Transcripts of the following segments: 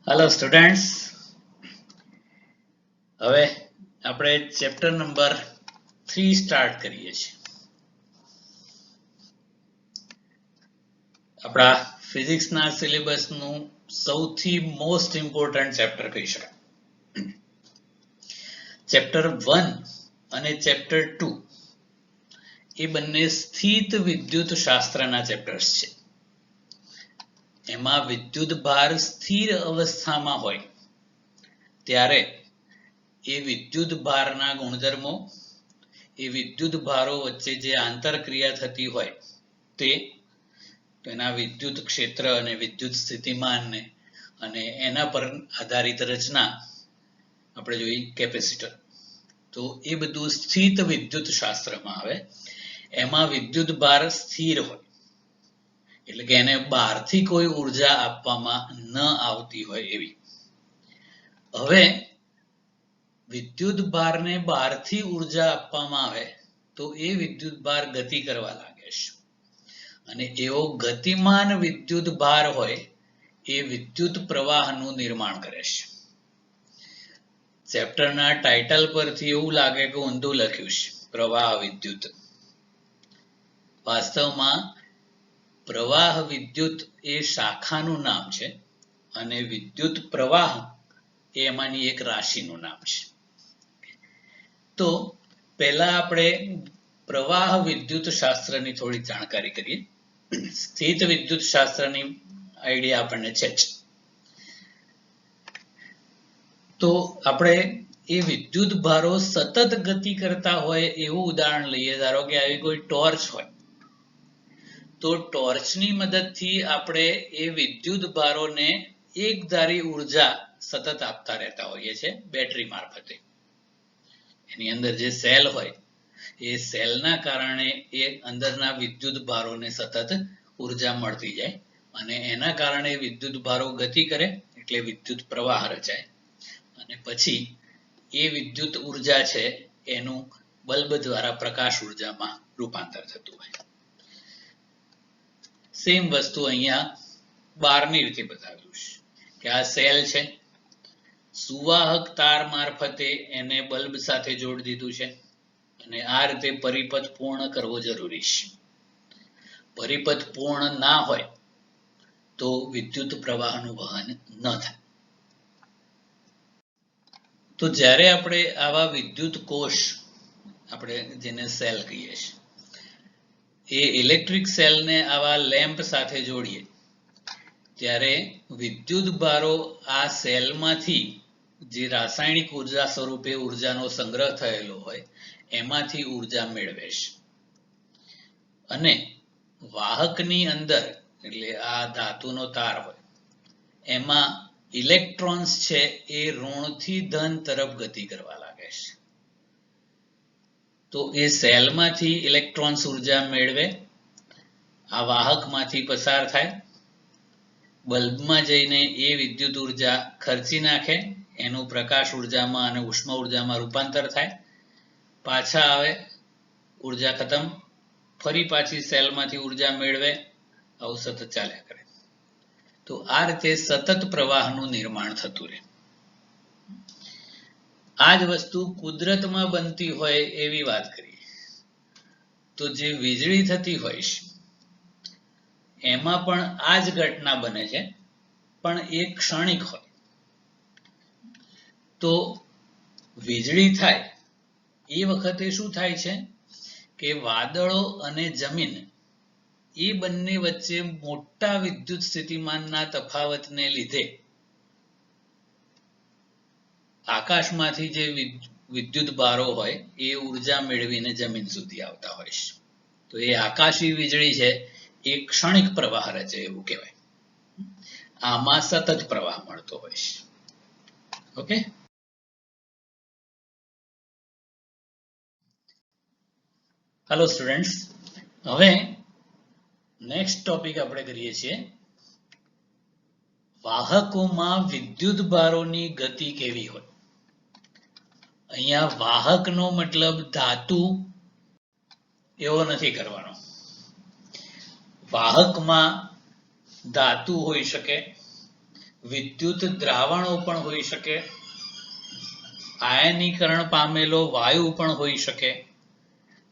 Hello students, હવે આપણે chapter number 3 start કરીએ છીએ. આપણા ફિઝિક્સના સિલેબસનું સૌથી મોસ્ટ ઇમ્પોર્ટન્ટ ચેપ્ટર કહી શકાય. ચેપ્ટર 1 અને ચેપ્ટર 2 એ બંને સ્થિત વિદ્યુત શાસ્ત્રના ચેપ્ટર્સ છે. એમાં વિદ્યુત ભાર સ્થિર અવસ્થામાં હોય ત્યારે એ વિદ્યુત ભારના ગુણધર્મો, એ વિદ્યુત ભારો વચ્ચે જે આંતરક્રિયા થતી હોય તે, તેના વિદ્યુત ક્ષેત્ર અને વિદ્યુત સ્થિતિમાનને અને એના પર આધારિત રચના આપણે જોઈ કેપેસિટર. તો એ બધું સ્થિત વિદ્યુત શાસ્ત્રમાં આવે. એમાં વિદ્યુત ભાર સ્થિર હોય એટલે કે એને બહારથી કોઈ ઉર્જા આપવામાં ન આવતી હોય એવી. હવે વિદ્યુત ભારને બહારથી ઉર્જા આપવામાં આવે તો એ વિદ્યુત ભાર ગતિ કરવા લાગે છે, અને એવો ગતિમાન વિદ્યુત ભાર હોય એ વિદ્યુત પ્રવાહનું નિર્માણ કરે છે. ચેપ્ટરના ટાઇટલ પરથી એવું લાગે કે ઊંધું લખ્યું છે, પ્રવાહ વિદ્યુત. વાસ્તવમાં પ્રવાહ વિદ્યુત એ શાખાનું નામ છે અને વિદ્યુત પ્રવાહ એ એમાંની એક રાશિનું નામ છે. તો પહેલા આપણે પ્રવાહ વિદ્યુત શાસ્ત્રની થોડી જાણકારી કરીએ. સ્થિત વિદ્યુત શાસ્ત્રની આઈડિયા આપણને છે જ. તો આપણે એ વિદ્યુત ભારો સતત ગતિ કરતા હોય એવું ઉદાહરણ લઈએ. ધારો કે આવી કોઈ ટોર્ચ હોય તો ટોર્ચની મદદથી આપણે એ વિદ્યુત ભારોને એકધારી ઉર્જા સતત આપતા રહેતા હોઈએ છીએ બેટરી મારફતે. એની અંદર જે સેલ હોય એ સેલના કારણે એ અંદરના વિદ્યુત ભારોને સતત ઉર્જા મળતી જાય અને એના કારણે વિદ્યુત ભારો ગતિ કરે એટલે વિદ્યુત પ્રવાહ રચાય અને પછી એ વિદ્યુત ઉર્જા છે એનું બલ્બ દ્વારા પ્રકાશ ઉર્જામાં રૂપાંતર થતું હોય. સેમ વસ્તુ અહીંયા બારની રીતે બતાવ્યું છે કે આ સેલ છે, સુવાહક તાર મારફતે એને બલ્બ સાથે જોડી દીધું છે અને આ રીતે પરિપથ પૂર્ણ કરવો જરૂરી છે. પરિપથ પૂર્ણ ના હોય તો વિદ્યુત પ્રવાહનું વહન ન થાય. તો જ્યારે આપણે આવા વિદ્યુત કોષ, આપણે જેને સેલ કહીએ છીએ, એ ઇલેક્ટ્રિક સેલને આવા લેમ્પ સાથે જોડીએ ત્યારે વિદ્યુત ભારો આ સેલમાંથી જે રાસાયણિક ઉર્જા સ્વરૂપે ઉર્જાનો સંગ્રહ થયેલો હોય એમાંથી ઉર્જા મેળવે છે અને વાહકની અંદર, એટલે આ ધાતુનો તાર હોય એમાં ઇલેક્ટ્રોન્સ છે એ ઋણથી ધન તરફ ગતિ કરવા લાગે છે. તો એ સેલમાંથી ઇલેક્ટ્રોન્સ ઉર્જા મેળવે, આ વાહકમાંથી પસાર થાય, બલ્બમાં જઈને એ વિદ્યુત ઉર્જા ખર્ચી નાખે, એનું પ્રકાશ ઉર્જામાં અને ઉષ્મા ઉર્જામાં રૂપાંતર થાય, પાછા આવે, ઉર્જા ખતમ, ફરી પાછી સેલમાંથી ઉર્જા મેળવે, આવું સતત ચાલ્યા કરે. તો આ રીતે સતત પ્રવાહનું નિર્માણ થતું રહે. આ જ વસ્તુ કુદરતમાં બનતી હોય એવી વાત કરીએ તો જે વીજળી થતી હોય છે એમાં પણ આ જ ઘટના બને છે, પણ એ ક્ષણિક હોય. તો વીજળી થાય એ વખતે શું થાય છે કે વાદળો અને જમીન એ બંને વચ્ચે મોટા વિદ્યુત સ્થિતિમાનના તફાવતને લીધે આકાશમાંથી જે વિદ્યુત ભારો હોય એ ઉર્જા મેળવીને જમીન સુધી આવતા હોય છે. તો એ આકાશી વીજળી છે એ ક્ષણિક પ્રવાહ રચે એવું કહેવાય. આમાં સતત પ્રવાહ મળતો હોય છે. ઓકે, હેલો સ્ટુડન્ટ્સ, હવે નેક્સ્ટ ટોપિક આપણે કરીએ છીએ વાહકોમાં વિદ્યુત ભારોની ગતિ કેવી હોય. અહીંયા વાહકનો મતલબ ધાતુ એવો નથી કરવાનો. વાહકમાં ધાતુ હોઈ શકે, વિદ્યુત દ્રાવણો પણ હોઈ શકે, આયનીકરણ પામેલો વાયુ પણ હોઈ શકે.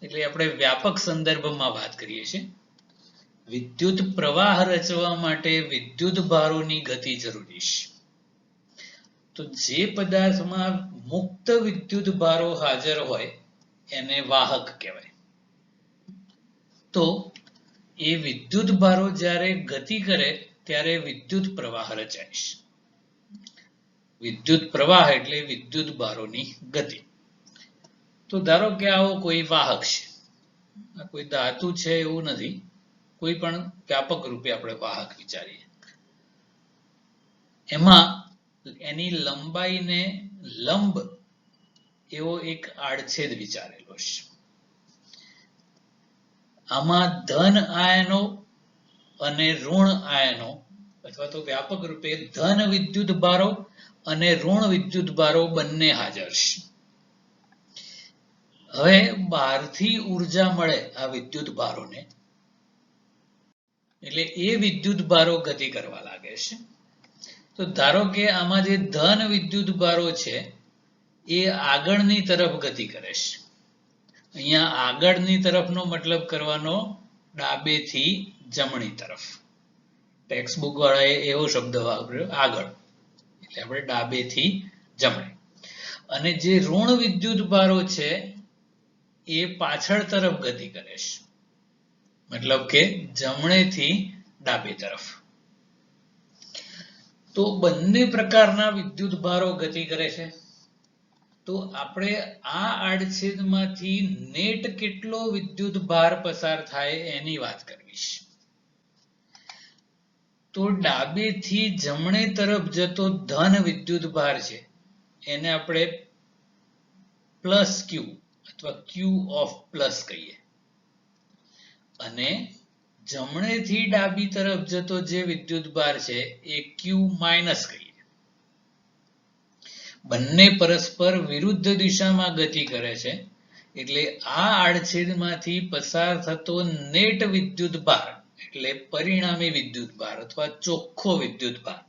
એટલે આપણે વ્યાપક સંદર્ભમાં વાત કરીએ છીએ. વિદ્યુત પ્રવાહ રચવા માટે વિદ્યુત ભારોની ગતિ જરૂરી છે. તો જે પદાર્થમાં મુક્ત વિદ્યુત ભારો હાજર હોય એને વાહક કહેવાય. તો એ વિદ્યુત ભારો જ્યારે ગતિ કરે ત્યારે વિદ્યુત પ્રવાહ રચાય છે. વિદ્યુત પ્રવાહ એટલે વિદ્યુત ભારોની ગતિ. તો ધારો કે આવો કોઈ વાહક છે, આ કોઈ ધાતુ છે એવું નથી, કોઈ પણ વ્યાપક રૂપે આપણે વાહક વિચારીએ. એમાં એની લંબાઈને લંબ એવો એક આડછેદ વિચારેલો છે. આમાં ધન આયનો અને ઋણ આયનો અથવા તો વ્યાપક રૂપે ધન વિદ્યુત ભારો અને ઋણ વિદ્યુત ભારો બંને હાજર છે. હવે બહારથી ઉર્જા મળે આ વિદ્યુત ભારોને એટલે એ વિદ્યુત ભારો ગતિ કરવા લાગે છે. તો ધારો કે આમાં જે ધન વિદ્યુત ભારો છે એ આગળની તરફ ગતિ કરે છે. અહીંયા આગળની તરફનો મતલબ કરવાનો ડાબેથી જમણી તરફ. ટેક્સ્ટ બુક વાળાએ એવો શબ્દ વાપર્યો આગળ, એટલે આપણે ડાબેથી જમણે. અને જે ઋણ વિદ્યુત ભારો છે એ પાછળ તરફ ગતિ કરે છે, મતલબ કે જમણેથી ડાબે તરફ. તો બંને પ્રકારના વિદ્યુત ભારો ગતિ કરે છે. તો આપણે આ આડછેદમાંથી નેટ કેટલો વિદ્યુત ભાર પસાર થાય એની વાત કરવી છે. તો ડાબેથી જમણે તરફ જતો ધન વિદ્યુત ભાર છે એને આપણે પ્લસ ક્યુ અથવા ક્યુ ઓફ પ્લસ કહીએ, અને જમણેથી ડાબી તરફ જતો જે વિદ્યુત ભાર છે એ ક્યુ માઇનસ કહીએ. બંને પરસ્પર વિરુદ્ધ દિશામાં ગતિ કરે છે એટલે આ આડછેદમાંથી પસાર થતો નેટ વિદ્યુત ભાર એટલે પરિણામી વિદ્યુત ભાર અથવા ચોખ્ખો વિદ્યુત ભાર.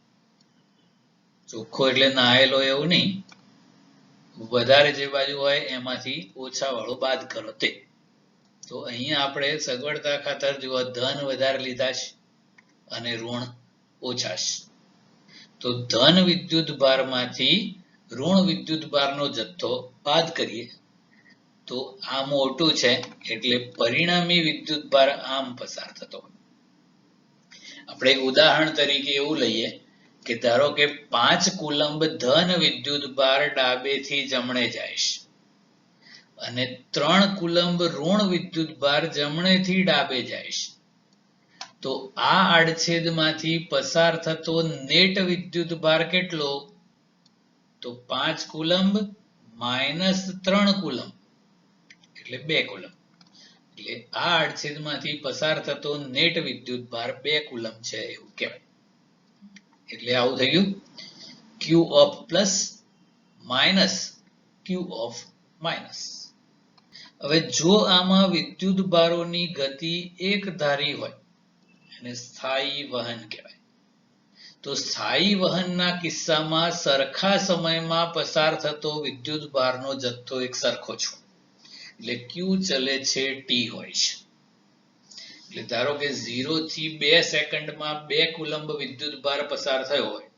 ચોખ્ખો એટલે નહાયેલો એવું નહીં, વધારે જે બાજુ હોય એમાંથી ઓછા વાળો બાદ કરો તે. તો અહીંયા આપણે સગવડતા ખાતર જુઓ ધન વધારે લીધા છે અને ઋણ ઓછા છે. તો ધન વિદ્યુત ભારમાંથી ઋણ વિદ્યુત ભારનો જથ્થો બાદ કરીએ તો આ મોટું છે એટલે પરિણામી વિદ્યુત ભાર આમ પસાર થતો હોય. આપણે એક ઉદાહરણ તરીકે એવું લઈએ કે ધારો કે 5 કુલંબ ધન વિદ્યુત ભાર ડાબેથી જમણે જાય છે અને 3 કુલંબ ઋણ વિદ્યુત ભાર જમણેથી ડાબે જાય છે. તો આ આડછેદમાંથી પસાર થતો નેટ વિદ્યુત ભાર કેટલો? તો 5 કુલંબ માઇનસ 3 કુલંબ એટલે 2 કુલંબ. એટલે આ આડછેદમાંથી પસાર થતો નેટ વિદ્યુત ભાર 2 કુલંબ છે એવું કહેવાય. એટલે આવું થઈ ગયું q of plus minus q of minus. હવે જો આમાં વિદ્યુત ભારોની ગતિ એક ધારી હોય અને સ્થાયી વહન કહેવાય. તો સ્થાયી વહનના કિસ્સામાં સરખા સમયમાં પસાર થતો વિદ્યુત ભારનો જથ્થો એક સરખો છે એટલે ક્યુ ચલે છે ટી હોય છે. એટલે ધારો કે 0 થી 2 સેકન્ડમાં 2 કુલંબ વિદ્યુત ભાર પસાર થયો હોય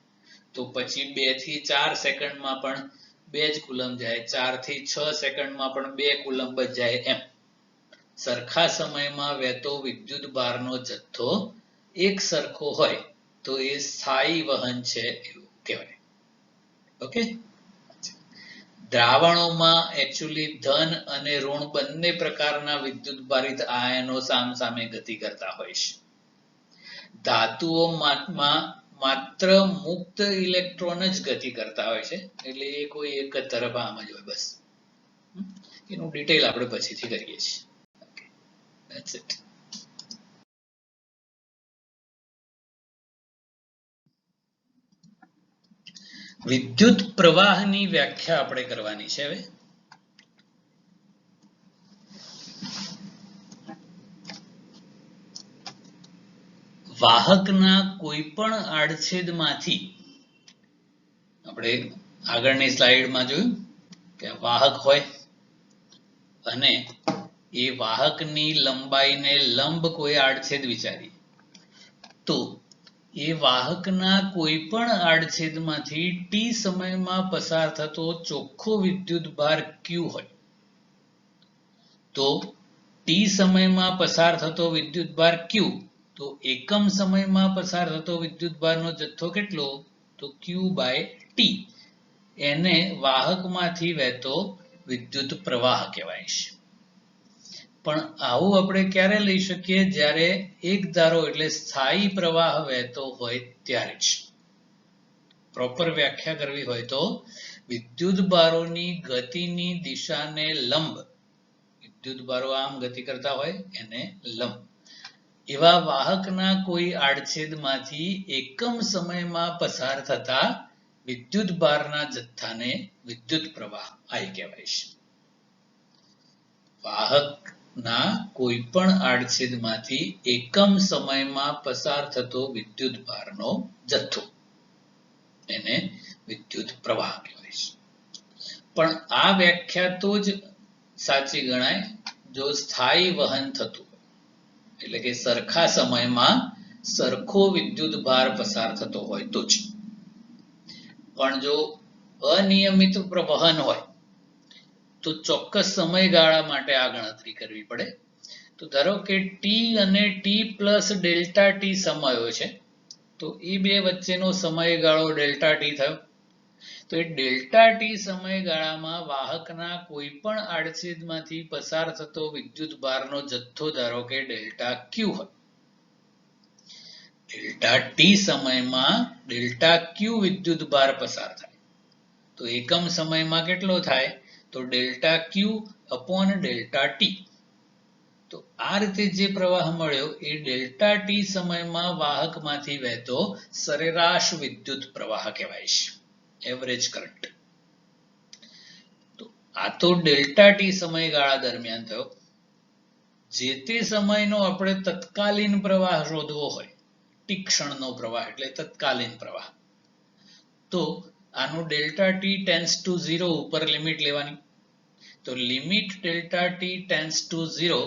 તો પછી 2 થી 4 સેકન્ડમાં પણ 2 જ કુલંબ જાય, 4 થી 6 સેકન્ડમાં પણ 2 કુલંબ જ જાય. એમ સરખા સમયમાં વહેતો વિદ્યુત ભારનો જથ્થો એક સરખો હોય તો એ સ્થાયી વહન છે એવું કહેવાય. ઓકે. દ્રાવણોમાં એકચ્યુઅલી ધન અને ઋણ બંને પ્રકારના વિદ્યુત ભારિત આયનો સામસામે ગતિ કરતા હોય છે. ધાતુઓમાં માત્ર મુક્ત ઇલેક્ટ્રોન જ ગતિ કરતા હોય છે એટલે એ કોઈ એક જ તરફ આમ જ હોય બસ. એનું ડિટેલ આપણે પછીથી કરીએ છીએ. That's it. વિદ્યુત પ્રવાહની વ્યાખ્યા આપણે કરવાની છે હવે. વાહકના કોઈ પણ આડછેદમાંથી આપણે આગળની સ્લાઇડમાં જોયું કે વાહક હોય અને એ વાહકની લંબાઈને લંબ કોઈ આડછેદ વિચારીએ તો એ વાહકના કોઈ પણ આડછેદમાંથી ટી સમયમાં પસાર થતો ચોખ્ખો વિદ્યુતભાર Q હોય તો ટી સમયમાં પસાર થતો વિદ્યુતભાર Q તો એકમ સમયમાં પસાર થતો વિદ્યુતભારનો જથ્થો કેટલો તો Q/T એને વાહકમાંથી વહેતો વિદ્યુત પ્રવાહ કહેવાય છે. પણ આવું આપણે ક્યારે લઈ શકીએ જ્યારે એક ધારો એટલે સ્થાયી પ્રવાહ વહેતો હોય ત્યારે જ. પ્રોપર વ્યાખ્યા કરવી હોય તો વિદ્યુતભારોની ગતિની દિશાને લંબ, વિદ્યુતભારો આમ ગતિ કરતા હોય એને લંબ એવા વાહકના કોઈ આડછેદમાંથી એકમ સમયમાં પસાર થતા વિદ્યુતભારના જથ્થાને વિદ્યુત પ્રવાહ I કહેવાય છે. વાહકના કોઈ પણ આડછેદમાંથી એકમ સમયમાં પસાર થતો વિદ્યુતભારનો જથ્થો એને વિદ્યુત પ્રવાહ કહેવાય છે. પણ આ વ્યાખ્યા તો જ સાચી ગણાય જો સ્થાયી વહન થતું એટલે કે સરખા સમયમાં સરખો વિદ્યુતભાર પસાર થતો હોય તો જ. પણ જો અનિયમિત વહન હોય તો ચોક્કસ સમયગાળા માટે આ ગણતરી કરવી પડે. તો ધારો કે ટી અને ટી પ્લસ ડેલ્ટા ટી સમયો છે તો એ બે વચ્ચેનો સમયગાળો ડેલ્ટા ટી થયો. તો એ ડેલ્ટા ટી સમયગાળામાં વાહકના કોઈ પણ આડછેદમાંથી પસાર થતો વિદ્યુતભારનો જથ્થો ધારો કે ડેલ્ટા Q હોય. ડેલ્ટા ટી સમયમાં ડેલ્ટા Q વિદ્યુતભાર પસાર થાય તો એકમ સમયમાં કેટલો થાય તો delta Q upon delta T. તો આ રીતે જે પ્રવાહ મળ્યો એ ડેલ્ટા ટી સમયમાં વાહકમાંથી વહેતો સરેરાશ વિદ્યુત પ્રવાહ કહેવાય છે, એવરેજ કરંટ. તો આ તો ડેલ્ટા ટી સમયગાળા દરમિયાન થયો. જે તે સમયનો આપણે તત્કાલીન પ્રવાહ શોધવો હોય, ટી ક્ષણનો પ્રવાહ એટલે તત્કાલીન પ્રવાહ, તો આનું ડેલ્ટા ટી ટેન્ડ્સ ટુ 0 ઉપર લિમિટ લેવાની. તો limit delta T tends to 0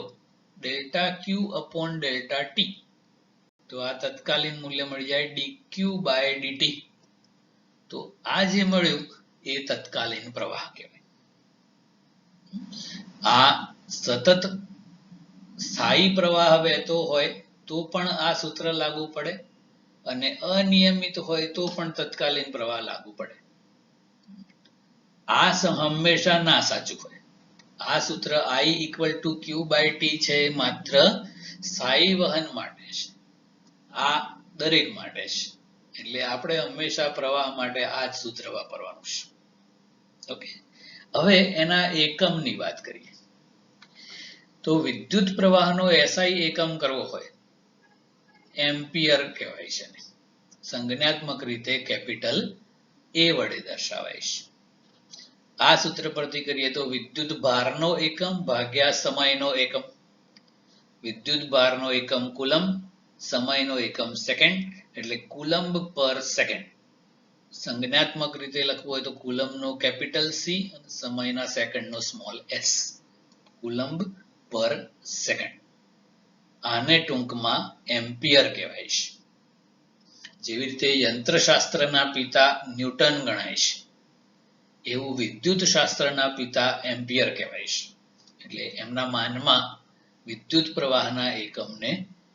delta Q upon delta T. તો આ તત્કાલીન મૂલ્ય મળી જાય dQ/dt. તો આ જે મળ્યું એ તત્કાલીન પ્રવાહ કહેવાય. આ સતત સ્થાયી પ્રવાહ વહેતો હોય તો પણ આ સૂત્ર લાગુ પડે અને અનિયમિત હોય તો પણ તત્કાલીન પ્રવાહ લાગુ પડે. આ હંમેશા ના સાચું હોય. આ સૂત્ર I = Q/T છે માત્ર સ્થાયી વહન માટે છે, આ દરેક માટે છે. એટલે આપણે હંમેશા પ્રવાહ માટે આ જ સૂત્ર વાપરવાનું છે. ઓકે, હવે એના એકમની વાત કરીએ. તો વિદ્યુત પ્રવાહનો SI એકમ કરવો હોય એમ્પિયર કહેવાય છે. સંજ્ઞાત્મક રીતે કેપિટલ A વડે દર્શાવાય છે. આ સૂત્ર પરથી કરીએ તો વિદ્યુત ભારનો એકમ ભાગ્યા સમયનો એકમ. વિદ્યુત ભારનો એકમ કુલમ્બ, સમયનો એકમ સેકન્ડ એટલે કુલમ્બ પર સેકન્ડ. સંજ્ઞાત્મક રીતે લખવું હોય તો કુલમ્બનો કેપિટલ C અને સમયના સેકન્ડનો સ્મોલ s. કુલમ્બ પર સેકન્ડ. આને ટૂંકમાં એમ્પિયર કહેવાય છે. જેવી રીતે યંત્રશાસ્ત્રના પિતા ન્યૂટન ગણાય છે એવું વિદ્યુત શાસ્ત્રના પિતા એમ્પિયર કહેવાય છે. એટલે એમના માનમાં વિદ્યુત પ્રવાહના એકમને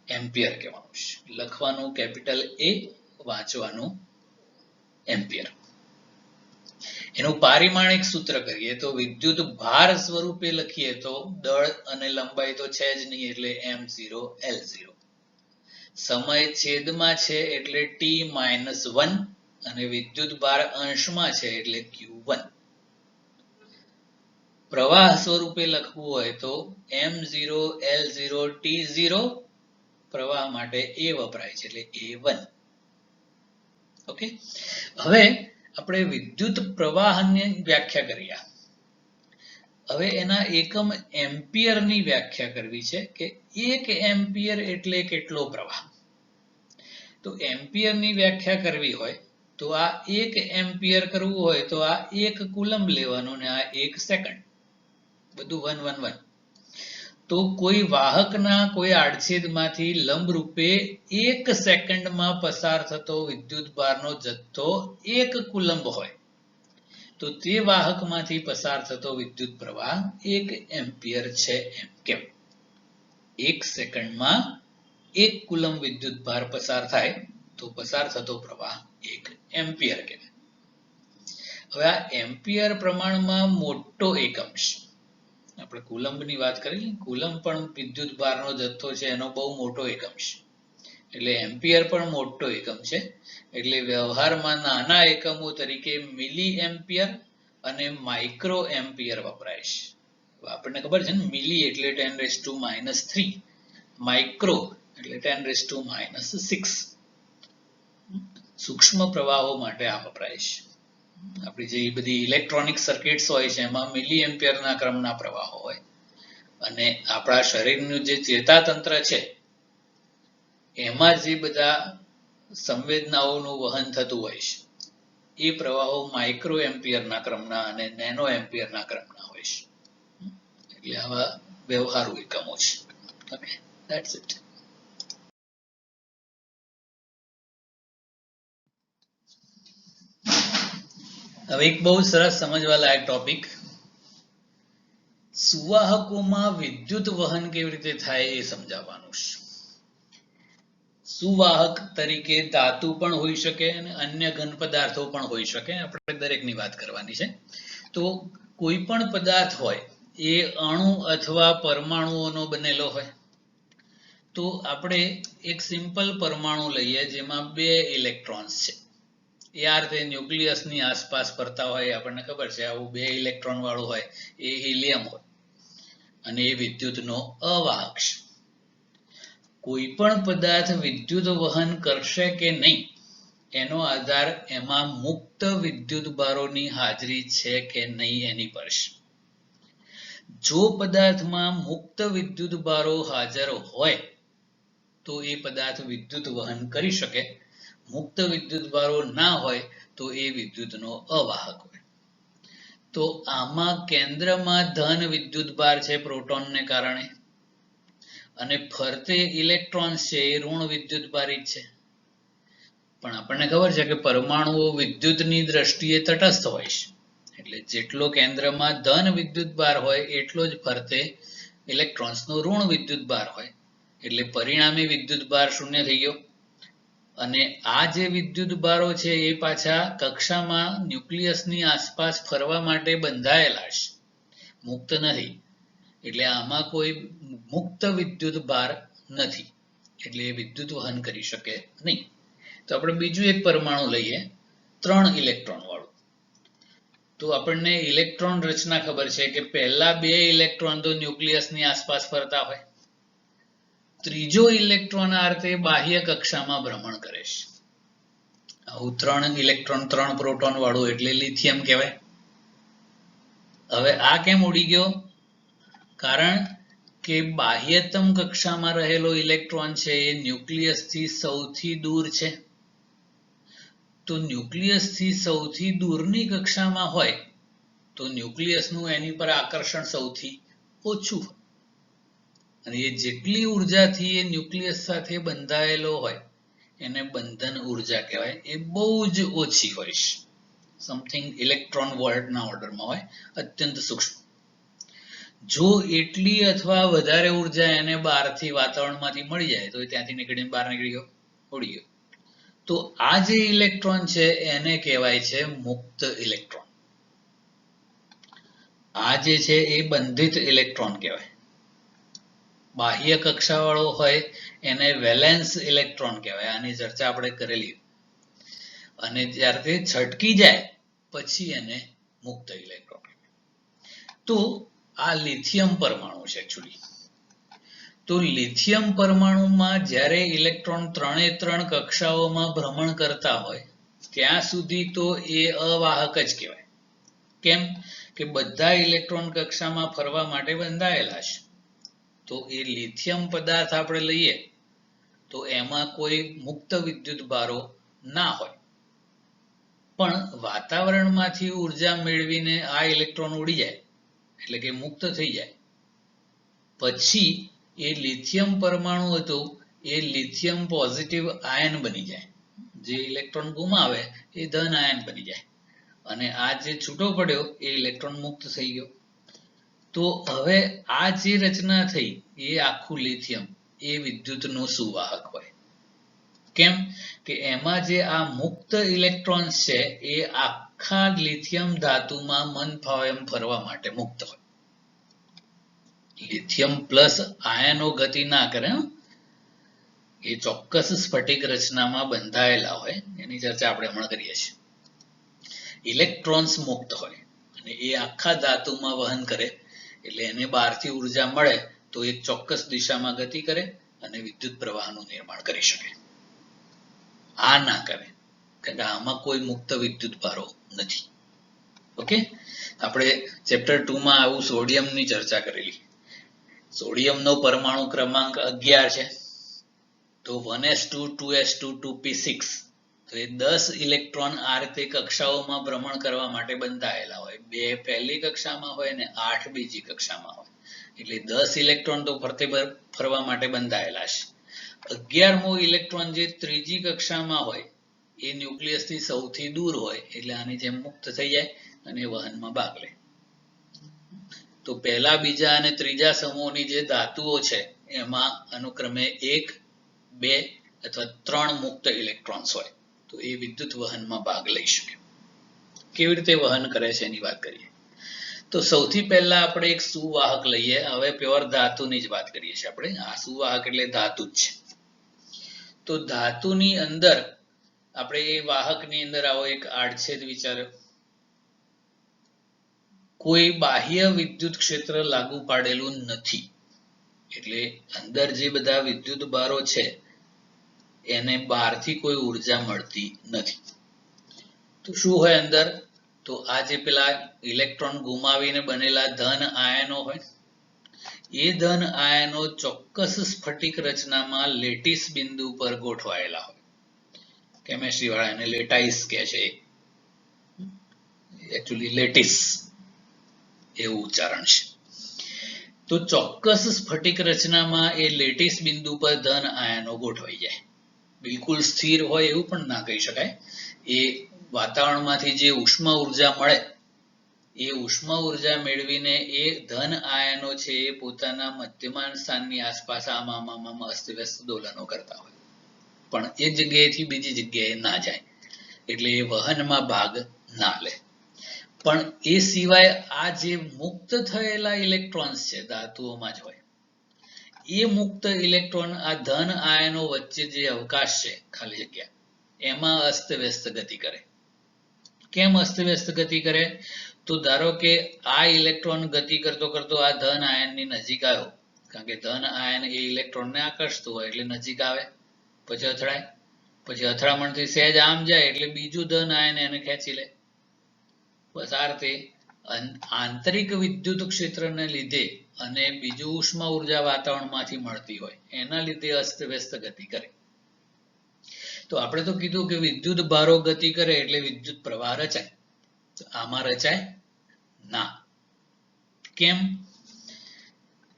એમ્પિયર કહેવાનું છે. લખવાનું કેપિટલ A, વાંચવાનું એમ્પિયર. એનું પારિમાણિક સૂત્ર કરીએ તો વિદ્યુત ભાર સ્વરૂપે લખીએ તો દળ અને લંબાઈ તો છે જ નહીં એટલે m0L0. સમય છેદમાં છે એટલે T-1 અને વિદ્યુત ભાર અંશમાં છે એટલે Q1. પ્રવાહ સ્વરૂપે લખવું હોય તો M0L0T0 પ્રવાહ માટે A વપરાય છે એટલે A1. ઓકે, હવે આપણે વિદ્યુત પ્રવાહની વ્યાખ્યા કરીએ. હવે એના એકમ એમ્પિયરની વ્યાખ્યા કરવી છે કે 1 એમ્પિયર એટલે કેટલો પ્રવાહ. તો એમ્પિયરની વ્યાખ્યા કરવી હોય તો આ 1 એમ્પિયર કરવું હોય તો આ 1 કુલમ્બ લેવાનું ને આ 1 સેકન્ડ, બધું 1 1 1. તો કોઈ વાહકના કોઈ આડછેદમાંથી લંબરૂપે 1 સેકન્ડમાં પસાર થતો વિદ્યુતભારનો જથ્થો 1 કુલમ્બ હોય તો તે વાહકમાંથી પસાર થતો વિદ્યુત પ્રવાહ 1 એમ્પિયર છે એમ કેમ. 1 સેકન્ડમાં 1 કુલમ્બ વિદ્યુતભાર પસાર થાય તો પસાર થતો પ્રવાહ 1 એમ્પિયર કહેવાય. હવે આ એમ્પિયર પ્રમાણમાં મોટો એકમ છે. આપણે કુલમ્બની વાત કરી, કુલમ્બ પણ વિદ્યુતભારનો જથ્થો છે એનો બહુ મોટો એકમ છે. એટલે એમ્પિયર પણ મોટો એકમ છે. એટલે વ્યવહારમાં નાના એકમો તરીકે મિલી એમ્પિયર અને માઇક્રો એમ્પિયર વપરાય છે. આપણને ખબર છે ને, મિલી એટલે 10⁻³ માઇક્રો એટલે 10⁻⁶. સૂક્ષ્મ પ્રવાહો માટે આ વપરાય છે. આપણી જે બધી ઇલેક્ટ્રોનિક સર્કિટ્સ હોય છે એમાં મિલી એમ્પિયરના ક્રમના પ્રવાહો હોય, અને આપણા શરીરનું જે ચેતાતંત્ર છે એમાં જે બધા સંવેદનાઓનું વહન થતું હોય છે એ પ્રવાહો માઇક્રો એમ્પિયરના ક્રમના અને નેનો એમ્પિયરના ક્રમના હોય છે. એટલે આવા વ્યવહારુ એકમો છે. Okay, that's it. હવે એક બહુ સરસ સમજવા લાયક ટોપિક, સુવાહકોમાં વિદ્યુત વહન કેવી રીતે થાય એ સમજાવવાનું છે. સુવાહક તરીકે ધાતુ પણ હોઈ શકે અને અન્ય ઘન પદાર્થો પણ હોઈ શકે. આપણે દરેકની વાત કરવાની છે. તો કોઈ પણ પદાર્થ હોય એ અણુ અથવા પરમાણુઓનો બનેલો હોય. તો આપણે એક સિમ્પલ પરમાણુ લઈએ જેમાં 2 ઇલેક્ટ્રોન્સ છે. એ આ રીતે ન્યુક્લિયસની આસપાસ ફરતા હોય. આપણને ખબર છે આવું 2 ઇલેક્ટ્રોન વાળું હોય એ હિલિયમ હોય અને એ વિદ્યુતનો અવાહક છે. કોઈ પણ પદાર્થ વિદ્યુત વહન કરશે કે નહીં એનો આધાર એમાં મુક્ત વિદ્યુતભારોની હાજરી છે કે નહીં એની પર છે. જો પદાર્થમાં મુક્ત વિદ્યુતભારો હાજર હોય તો એ પદાર્થ વિદ્યુત વહન કરી શકે. મુક્ત વિદ્યુતભારો ના હોય તો એ વિદ્યુતનો અવાહક હોય. તો આમાં કેન્દ્રમાં ધન વિદ્યુતભાર છે પ્રોટોનને કારણે, અને ફરતે ઇલેક્ટ્રોન્સ છે એ ઋણ વિદ્યુતભારી છે. પણ આપણને ખબર છે કે પરમાણુઓ વિદ્યુતની દ્રષ્ટિએ તટસ્થ હોય છે. એટલે જેટલો કેન્દ્રમાં ધન વિદ્યુતભાર હોય એટલો જ ફરતે ઇલેક્ટ્રોન્સનો ઋણ વિદ્યુતભાર હોય. એટલે પરિણામી વિદ્યુતભાર 0 થઈ ગયો. અને આ જે વિદ્યુતભારો છે એ પાછા કક્ષામાં ન્યુક્લિયસની આસપાસ ફરવા માટે બંધાયેલા છે, મુક્ત નથી. એટલે આમાં કોઈ મુક્ત વિદ્યુતભાર નથી, એટલે એ વિદ્યુત વહન કરી શકે નહીં. તો આપણે બીજું એક પરમાણુ લઈએ 3 ઇલેક્ટ્રોન વાળું. તો આપણને ઇલેક્ટ્રોન રચના ખબર છે કે પહેલા 2 ઇલેક્ટ્રોન તો ન્યુક્લિયસની આસપાસ ફરતા હોય. ત્રીજો ઇલેક્ટ્રોન આ રીતે બાહ્ય કક્ષામાં ભ્રમણ કરે છે. આવું 3 ઇલેક્ટ્રોન 3 પ્રોટોન વાળું એટલે લિથિયમ કહેવાય. હવે આ કેમ ઉડી ગયો? કારણ કે બાહ્યતમ કક્ષામાં રહેલો ઇલેક્ટ્રોન છે એ ન્યુક્લિયસથી સૌથી દૂર છે. તો ન્યુક્લિયસથી સૌથી દૂરની કક્ષામાં હોય તો ન્યુક્લિયસનું એની પર આકર્ષણ સૌથી ઓછું હોય. અને એ જેટલી ઉર્જાથી એ ન્યુક્લિયસ સાથે બંધાયેલો હોય એને બંધન ઉર્જા કહેવાય. એ બહુ જ ઓછી હોય છે. સમથિંગ ઇલેક્ટ્રોન વોલ્ટના ઓર્ડરમાં હોય, અત્યંત સૂક્ષ્મ. જો એટલી અથવા વધારે ઉર્જા એને બહારથી વાતાવરણમાંથી મળી જાય તો ત્યાંથી નીકળીને બહાર નીકળી ગયો, ઉડી ગયો. તો આ જે ઇલેક્ટ્રોન છે એને કહેવાય છે મુક્ત ઇલેક્ટ્રોન. આ જે છે એ બંધિત ઇલેક્ટ્રોન કહેવાય. બાહ્ય કક્ષાવાળો હોય એને વેલેન્સ ઇલેક્ટ્રોન કહેવાય. આની ચર્ચા આપણે કરેલી. અને જ્યારે તે છટકી જાય પછી એને મુક્ત ઇલેક્ટ્રોન કહેવાય. તો આ લિથિયમ પરમાણુ છે એકચ્યુઅલી. તો લિથિયમ પરમાણુમાં જ્યારે ઇલેક્ટ્રોન 3 કક્ષાઓમાં ભ્રમણ કરતા હોય ત્યાં સુધી તો એ અવાહક જ કહેવાય. કેમ કે બધા ઇલેક્ટ્રોન કક્ષામાં ફરવા માટે બંધાયેલા છે. તો એ લિથિયમ પદાર્થ આપણે લઈએ તો એમાં કોઈ મુક્ત વિદ્યુતભારો ના હોય. પણ વાતાવરણમાંથી ઉર્જા મેળવીને આ ઇલેક્ટ્રોન ઉડી જાય એટલે કે મુક્ત થઈ જાય પછી એ લિથિયમ પરમાણુ હતો એ લિથિયમ પોઝિટિવ આયન બની જાય, જે ઇલેક્ટ્રોન ગુમાવે એ ધન આયન બની જાય અને આ જે છૂટો પડ્યો એ ઇલેક્ટ્રોન મુક્ત થઈ ગયો. તો હવે આ જે રચના થઈ એ આખું લિથિયમ એ વિદ્યુતનું સુવાહક હોય. કેમ કે એમાં જે આ મુક્ત ઇલેક્ટ્રોન્સ છે એ આખા લિથિયમ ધાતુમાં મન ફાવે એમ ફરવા માટે મુક્ત હોય. લિથિયમ પ્લસ આયનો ગતિ ના કરે, એ ચોક્કસ સ્ફટિક રચનામાં બંધાયેલા હોય, એની ચર્ચા આપણે હમણાં કરીએ છીએ. ઇલેક્ટ્રોન્સ મુક્ત હોય અને એ આખા ધાતુમાં વહન કરે એટલે એને બહારથી ઉર્જા મળે તો એક ચોક્કસ દિશામાં ગતિ કરે અને વિદ્યુત પ્રવાહનું નિર્માણ કરી શકે. આ ના કરે કારણ કે આમાં કોઈ મુક્ત વિદ્યુત ભારો નથી. ઓકે, આપણે ચેપ્ટર 2 માં આવું સોડિયમની ચર્ચા કરેલી. સોડિયમનો પરમાણુ ક્રમાંક 11 છે, તો 1s2 2s2 2p6, તો એ 10 ઇલેક્ટ્રોન આ રીતે કક્ષાઓમાં ભ્રમણ કરવા માટે બંધાયેલા હોય. 2 પહેલી કક્ષામાં હોય અને 8 બીજી કક્ષામાં હોય, એટલે 10 ઇલેક્ટ્રોન તો ફરતે ફરવા માટે બંધાયેલા છે. 11મો ઇલેક્ટ્રોન જે ત્રીજી કક્ષામાં હોય એ ન્યુક્લિયસથી સૌથી દૂર હોય એટલે આની જેમ મુક્ત થઈ જાય અને વહનમાં ભાગ લે. તો પહેલા, બીજા અને ત્રીજા સમૂહની જે ધાતુઓ છે એમાં અનુક્રમે 1, 2 અથવા 3 મુક્ત ઇલેક્ટ્રોન્સ હોય તો એ વિદ્યુત વહનમાં ભાગ લઈ શકે. કેવી રીતે વહન કરે છે એની વાત કરીએ. તો સૌથી પહેલા આપણે એક સુવાહક લઈએ. હવે પ્યોર ધાતુની જ વાત કરીએ છીએ આપણે. આ સુવાહક એટલે ધાતુ જ છે. તો ધાતુની અંદર આપણે એ વાહકની અંદર આવો એક આડછેદ વિચાર્યો. કોઈ બાહ્ય વિદ્યુત ક્ષેત્ર લાગુ પાડેલું નથી એટલે અંદર જે બધા વિદ્યુત ભારો છે એને બહારથી કોઈ ઉર્જા મળતી નથી. તો શું હોય અંદર? તો આ જે પેલા ઇલેક્ટ્રોન ગુમાવીને બનેલા ધન આયનો હોય એ ધન આયનો ચોક્કસ સ્ફટિક રચનામાં લેટિસ બિંદુ પર ગોઠવાયેલા હોય. કેમેસ્ટ્રી વાળા એને લેટાઇસ કહે છે, એકચ્યુઅલી લેટિસ એવું ઉચ્ચારણ છે. તો ચોક્કસ સ્ફટિક રચનામાં એ લેટિસ બિંદુ પર ધન આયનો ગોઠવાઈ જાય. બિલકુલ સ્થિર હોય એવું પણ ના કહી શકાય. એ વાતાવરણમાંથી જે ઉષ્મા ઉર્જા મળે એ ઉષ્મા ઉર્જા મેળવીને એ ધન આયનો છે એ પોતાના મધ્યમાન સ્થાનની આસપાસ આમાં અસ્તવ્યસ્ત દોલનો કરતા હોય પણ એક જગ્યાએથી બીજી જગ્યાએ ના જાય એટલે એ વહનમાં ભાગ ના લે. પણ એ સિવાય આ જે મુક્ત થયેલા ઇલેક્ટ્રોન્સ છે ધાતુઓમાં જ હોય એ મુક્ત ઇલેક્ટ્રોન આ ધન આયનો વચ્ચે જે અવકાશ છે ખાલી જગ્યા એમાં અસ્તવ્યસ્ત ગતિ કરે. કેમ અસ્તવ્યસ્ત ગતિ કરે? તો ધારો કે આ ઇલેક્ટ્રોન ગતિ કરતો કરતો આ ધન આયનની નજીક આવ્યો, કારણ કે ધન આયન એ ઇલેક્ટ્રોનને આકર્ષતું હોય એટલે નજીક આવે, પછી અથડાય, પછી અથડામણથી સહેજ આમ જાય એટલે બીજું ધન આયન એને ખેંચી લે. બસ આ રીતે આંતરિક વિદ્યુત ક્ષેત્રને લીધે અને બીજું ઉષ્મા ઉર્જા વાતાવરણમાંથી મળતી હોય એના લીધે અસ્તવ્યસ્ત ગતિ કરે. તો આપણે તો કીધું કે વિદ્યુત ભારો ગતિ કરે એટલે વિદ્યુત પ્રવાહ રચાય. તો આમાં રચાય ના. કેમ?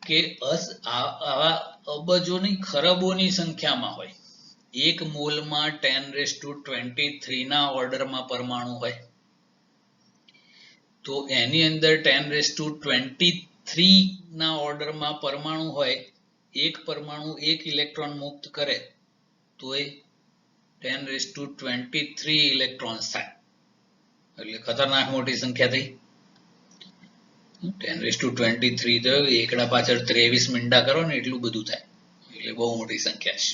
કે આવા અબજોની ખરબોની સંખ્યામાં હોય. 1 મોલમાં 1023 ના ઓર્ડરમાં પરમાણુ હોય તો એની અંદર 1023 ના ઓર્ડરમાં પરમાણુ હોય. એક પરમાણુ 1 ઇલેક્ટ્રોન મુક્ત કરે તો એ 1023 ઇલેક્ટ્રોન્સ થાય એટલે ખતરનાક મોટી સંખ્યા થઈ. 1023 તો એકડા પાછળ 23 મીંડા કરો ને એટલું બધું થાય એટલે બહુ મોટી સંખ્યા છે.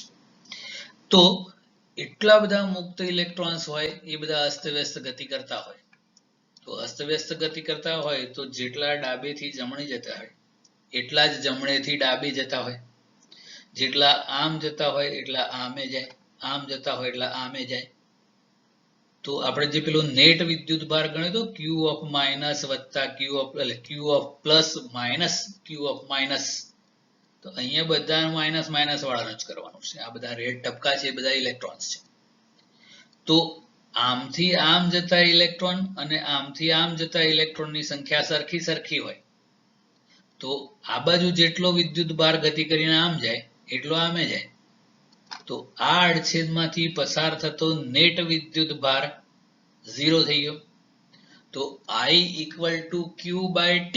તો એટલા બધા મુક્ત ઇલેક્ટ્રોન્સ હોય એ બધા અસ્તવ્યસ્ત ગતિ કરતા હોય. તો અસ્તવ્યસ્ત ગતિ કરતા હોય તો જેટલા ડાબેથી જમણે જતા હોય એટલા જ જમણેથી ડાબે જતા હોય, જેટલા આમ જતા હોય એટલા આમે જાય, આમ જતા હોય એટલા આમે જાય. તો આપણે જે પેલો નેટ વિદ્યુત ભાર ગણ્યો તો ક્યુ ઓફ માઇનસ વત્તા q of plus minus q of minus, તો અહીંયા બધા માઇનસ માઇનસ વાળાનું જ કરવાનું છે. આ બધા રેડ ટપકા છે એ બધા ઇલેક્ટ્રોન્સ છે. તો આમથી આમ જતા ઇલેક્ટ્રોન અને આમથી આમ જતા ઇલેક્ટ્રોનની સંખ્યા સરખી હોય તો આ બાજુ જેટલો વિદ્યુત ભાર ગતિ કરીને આમ જાય એટલો આમે જાય. તો આ આડછેદમાંથી પસાર થતો નેટ વિદ્યુત ભાર 0 થઈ ગયો. તો I equal to Q by T,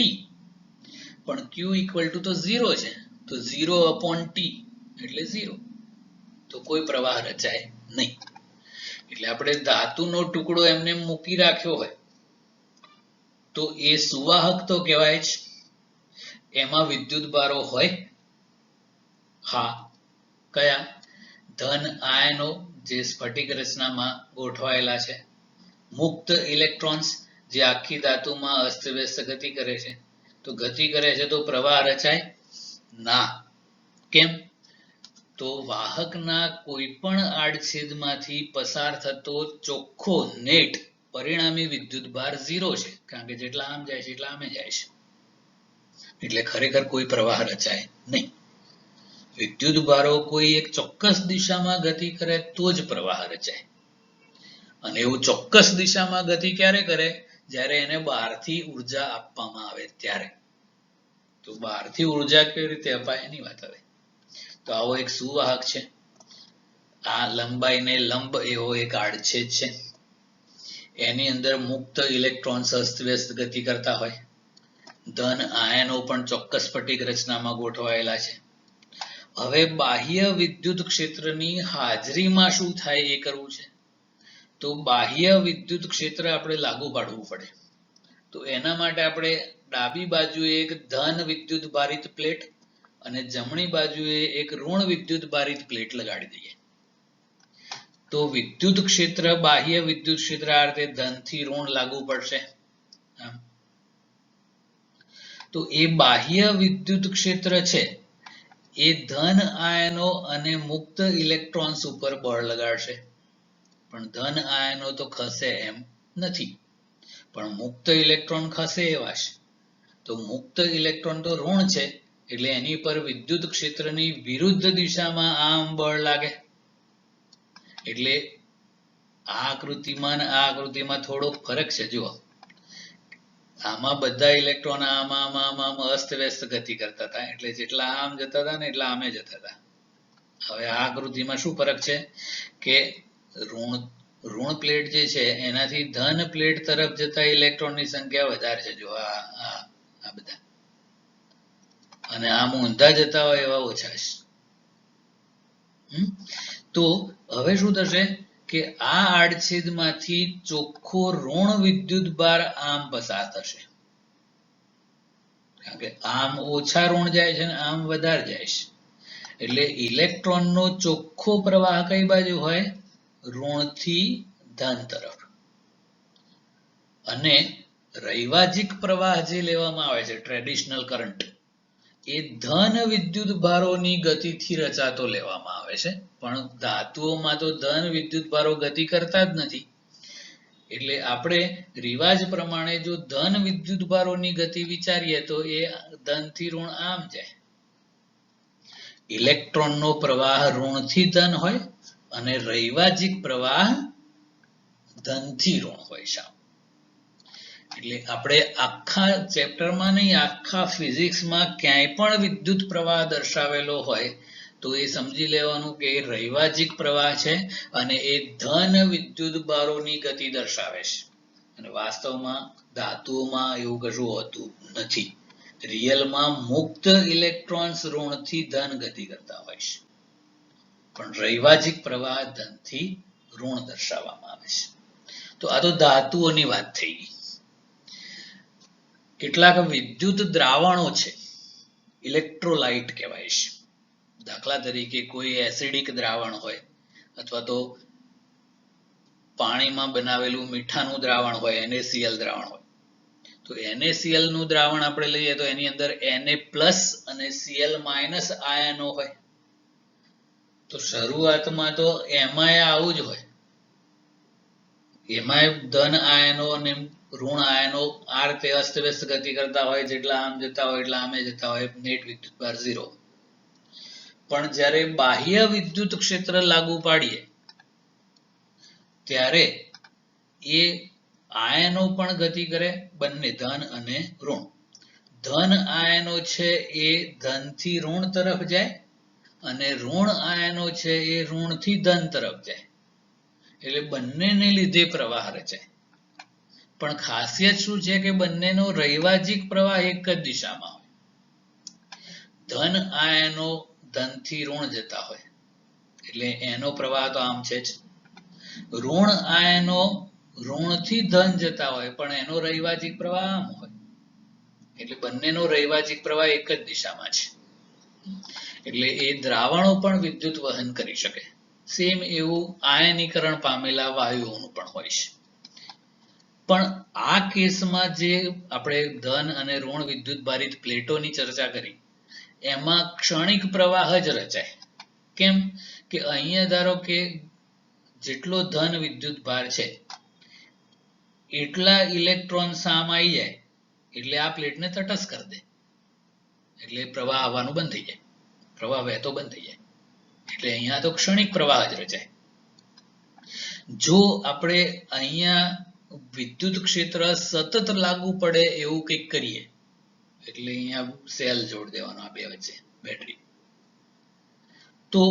પણ Q ઇક્વલ ટુ તો 0 છે, તો 0 અપોન T એટલે 0. તો કોઈ પ્રવાહ રચાય નહીં. એટલે આપણે ધાતુનો ટુકડો એમને મૂકી રાખ્યો હોય તો એ સુવાહક તો કહેવાય જ. એમાં વિદ્યુત ભારો હોય, હા. કયા? ધન આયનો જે સ્ફટિક રચનામાં ગોઠવાયેલા છે. મુક્ત ઇલેક્ટ્રોન્સ જે આખી ધાતુમાં અસ્તવ્યસ્ત ગતિ કરે છે. તો ગતિ કરે છે તો પ્રવાહ રચાય ના. કેમ? તો વાહકના કોઈ પણ આડછેદમાંથી પસાર થતો ચોખ્ખો નેટ પરિણામી વિદ્યુત ભાર 0 છે, કારણ કે જેટલા આમ જાય છે એટલા આમે જાય છે. એટલે ખરેખર કોઈ પ્રવાહ રચાય નહીં. વિદ્યુત ભારો કોઈ એક ચોક્કસ દિશામાં ગતિ કરે તો જ પ્રવાહ રચાય. અને એવું ચોક્કસ દિશામાં ગતિ ક્યારે કરે? જ્યારે એને બહારથી ઉર્જા આપવામાં આવે ત્યારે. તો બહારથી ઉર્જા કેવી રીતે અપાય એની વાત આવે. તો આવો એક સુવાહક છે. આ લંબાઈને લંબ એવો એક આડછેદ છે. એની અંદર મુક્ત ઇલેક્ટ્રોન્સ અસ્તવ્યસ્ત ગતિ કરતા હોય. ધન આયનો પણ ચોક્કસ સ્ફટિક રચનામાં ગોઠવાયેલા છે. હવે બાહ્ય વિદ્યુત ક્ષેત્રની હાજરીમાં શું થાય એ કરવું છે. તો બાહ્ય વિદ્યુત ક્ષેત્ર આપણે લાગુ પાડવું પડે. તો એના માટે આપણે ડાબી બાજુએ એક ધન વિદ્યુત ભારિત પ્લેટ અને જમણી બાજુએ એક ઋણ વિદ્યુત ભારિત પ્લેટ લગાડી દઈએ. તો વિદ્યુત ક્ષેત્ર, બાહ્ય વિદ્યુત ક્ષેત્ર આ રીતે ધનથી ઋણ લાગુ પડશે. તો એ બાહ્ય વિદ્યુત ક્ષેત્ર છે એ ધન આયનો અને મુક્ત ઇલેક્ટ્રોન્સ ઉપર બળ લગાડશે. પણ ધન આયનો તો ખસે એમ નથી, પણ મુક્ત ઇલેક્ટ્રોન ખસે એવા છે. તો મુક્ત ઇલેક્ટ્રોન તો ઋણ છે એટલે એની પર વિદ્યુત ક્ષેત્રની વિરુદ્ધ દિશામાં આમ બળ લાગે. એટલે આ આકૃતિમાં આ આકૃતિમાં થોડોક ફરક છે. જુઓ, આમાં બધા ઇલેક્ટ્રોન આમાં અસ્તવ્યસ્ત ગતિ કરતા હતા, એટલે જેટલા આમ જતા હતા ને એટલા આમે જતા હતા. હવે આ આકૃતિમાં શું ફરક છે કે ઋણ પ્લેટ જે છે એનાથી ધન પ્લેટ તરફ જતા ઇલેક્ટ્રોનની સંખ્યા વધારે છે. જો આ બધા, અને આમ ઊંધા જતા હોય એવા ઓછા છે. તો હવે શું થશે કે આ આડછેદમાંથી ચોખ્ખો ઋણ વિદ્યુત ભાર આમ પસાર થશે. કારણ કે આમ ઓછા ઋણ જાય છે ને આમ વધારે જાય છે. એટલે ઇલેક્ટ્રોનનો ચોખ્ખો પ્રવાહ કઈ બાજુ હોય? ઋણથી ધન તરફ. અને રૈવાજિક પ્રવાહ જે લેવામાં આવે છે, ટ્રેડિશનલ કરંટ, એ ધન વિદ્યુત ભારોની ગતિથી રચાતો લેવામાં આવે છે. પણ ધાતુઓમાં તો ધન વિદ્યુત ભારો ગતિ કરતા જ નથી. એટલે આપણે રિવાજ પ્રમાણે જો ધન વિદ્યુત ભારોની ગતિ વિચારીએ તો એ ધનથી ઋણ આમ જાય. ઇલેક્ટ્રોનનો પ્રવાહ ઋણથી ધન હોય અને રૈવાજિક પ્રવાહ ધનથી ઋણ હોય છે. એટલે આપણે આખા ચેપ્ટરમાં નહીં, આખા ફિઝિક્સમાં ક્યાંય પણ વિદ્યુત પ્રવાહ દર્શાવેલો હોય તો એ સમજી લેવાનું કે એ રૈવાજિક પ્રવાહ છે અને એ ધન વિદ્યુત ભારોની ગતિ દર્શાવે છે. અને વાસ્તવમાં ધાતુઓમાં એવું કશું હોતું નથી. રિયલમાં મુક્ત ઇલેક્ટ્રોન્સ ઋણથી ધન ગતિ કરતા હોય છે, પણ રૈવાજિક પ્રવાહ ધનથી ઋણ દર્શાવવામાં આવે છે. તો આ તો ધાતુઓની વાત થઈ ગઈ. કેટલાક વિદ્યુત દ્રાવણો છે, ઇલેક્ટ્રોલાઇટ કહેવાય છે. દાખલા તરીકે કોઈ એસિડિક દ્રાવણ હોય અથવા તો પાણીમાં બનાવેલું મીઠાનું દ્રાવણ હોય, NaCl દ્રાવણ હોય. તો NaCl નું દ્રાવણ આપણે લઈએ તો એની અંદર Na+ અને Cl- આયનો હોય. તો શરૂઆતમાં તો એમાંય આવું જ હોય. એમાંય ધન આયનો અને ઋણ આયનો આ રીતે અસ્તવ્યસ્ત ગતિ કરતા હોય. જેટલા આમ જતા હોય એટલા આમે જતા હોય. નેટ વિદ્યુત ભાર 0. પણ જ્યારે બાહ્ય વિદ્યુત ક્ષેત્ર લાગુ પાડીએ ત્યારે એ આયનો પણ ગતિ કરે, બંને ધન અને ઋણ. ધન આયનો છે એ ધનથી ઋણ તરફ જાય અને ઋણ આયનો છે એ ઋણથી ધન તરફ જાય. એટલે બંનેને લીધે પ્રવાહ રચાય. પણ ખાસિયત શું છે કે બંનેનો રૈવાજિક પ્રવાહ એક જ દિશામાં હોય. ધન આયનો ધનથી ઋણ જતા હોય એટલે એનો પ્રવાહ તો આમ છે જ. ઋણ આયનો ઋણથી ધન જતા હોય પણ એનો રૈવાજિક પ્રવાહ આમ હોય. એટલે બંનેનો રૈવાજિક પ્રવાહ એક જ દિશામાં છે. એટલે એ દ્રાવણો પણ વિદ્યુત વહન કરી શકે. સેમ એવું આયનીકરણ પામેલા વાયુઓનું પણ હોય છે. પણ આ કેસમાં જે આપણે ધન અને ઋણ વિદ્યુત ભારિત પ્લેટોની ચર્ચા કરી એમાં ક્ષણિક પ્રવાહ જ રચાય. કેમ કે અહીંયા ધારો કે જેટલો ધન વિદ્યુત ભાર છે એટલા ઇલેક્ટ્રોન સામ આવી જાય એટલે આ પ્લેટને તટસ્થ કરી દે એટલે પ્રવાહ આવવાનું બંધ થઈ જાય, પ્રવાહ વહેતો બંધ થઈ જાય. એટલે અહીંયા તો ક્ષણિક પ્રવાહ જ રચાય. જો આપણે અહીંયા વિદ્યુત ક્ષેત્ર સતત લાગુ પડે એવું કંઈક કરીએ એટલે અહીંયા સેલ જોડ દેવાનો આ બે વચ્ચે બેટરી, તો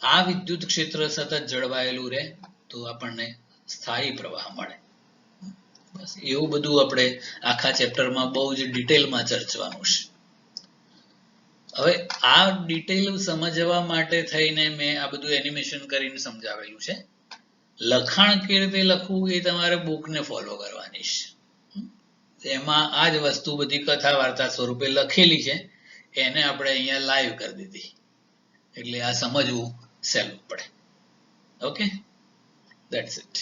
આ વિદ્યુત ક્ષેત્ર સતત જળવાયેલું રહે તો આપણને સ્થાયી પ્રવાહ મળે. બસ એવું બધું આપણે આખા ચેપ્ટરમાં બહુ જ ડિટેલમાં ચર્ચવાનું છે. હવે આ ડિટેલ સમજવા માટે થઈને મેં આ બધું એનિમેશન કરીને સમજાવેલું છે. લખાણ કેવી રીતે લખવું એ તમારે બુકને ફોલો કરવાની છે. એમાં આ જ વસ્તુ બધી કથા વાર્તા સ્વરૂપે લખેલી છે, એને આપણે અહીંયા લાઈવ કરી દીધી એટલે આ સમજવું સહેલું પડે. Okay, that's it.